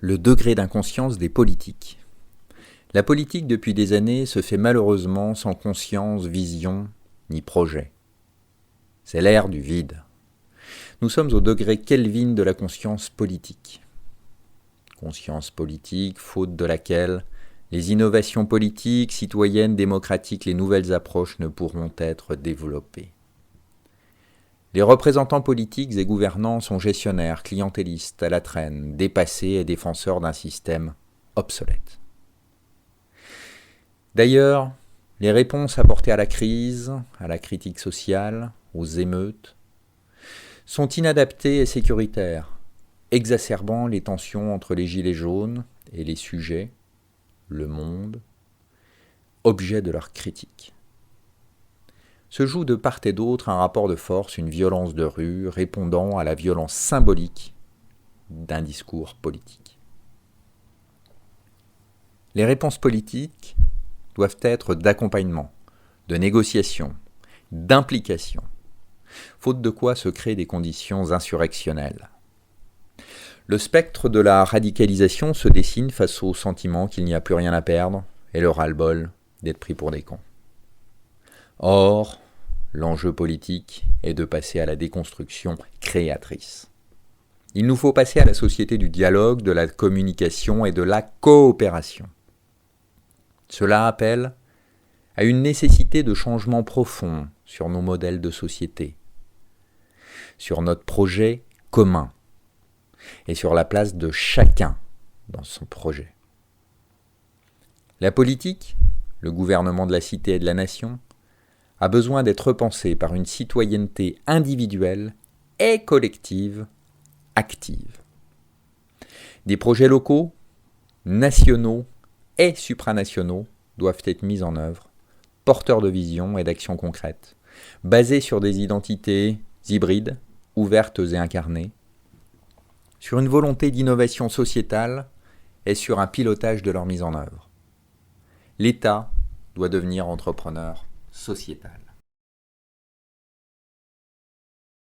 Le degré d'inconscience des politiques. La politique, depuis des années, se fait malheureusement sans conscience, vision, ni projet. C'est l'ère du vide. Nous sommes au degré Kelvin de la conscience politique. Conscience politique, faute de laquelle les innovations politiques, citoyennes, démocratiques, les nouvelles approches ne pourront être développées. Les représentants politiques et gouvernants sont gestionnaires, clientélistes, à la traîne, dépassés et défenseurs d'un système obsolète. D'ailleurs, les réponses apportées à la crise, à la critique sociale, aux émeutes, sont inadaptées et sécuritaires, exacerbant les tensions entre les gilets jaunes et les sujets, le monde, objet de leur critique. Se joue de part et d'autre un rapport de force, une violence de rue, répondant à la violence symbolique d'un discours politique. Les réponses politiques doivent être d'accompagnement, de négociation, d'implication, faute de quoi se créent des conditions insurrectionnelles. Le spectre de la radicalisation se dessine face au sentiment qu'il n'y a plus rien à perdre et le ras-le-bol d'être pris pour des cons. Or, l'enjeu politique est de passer à la déconstruction créatrice. Il nous faut passer à la société du dialogue, de la communication et de la coopération. Cela appelle à une nécessité de changement profond sur nos modèles de société, sur notre projet commun et sur la place de chacun dans son projet. La politique, le gouvernement de la cité et de la nation, a besoin d'être repensé par une citoyenneté individuelle et collective active. Des projets locaux, nationaux et supranationaux doivent être mis en œuvre, porteurs de vision et d'actions concrètes, basés sur des identités hybrides, ouvertes et incarnées, sur une volonté d'innovation sociétale et sur un pilotage de leur mise en œuvre. L'État doit devenir entrepreneur sociétal.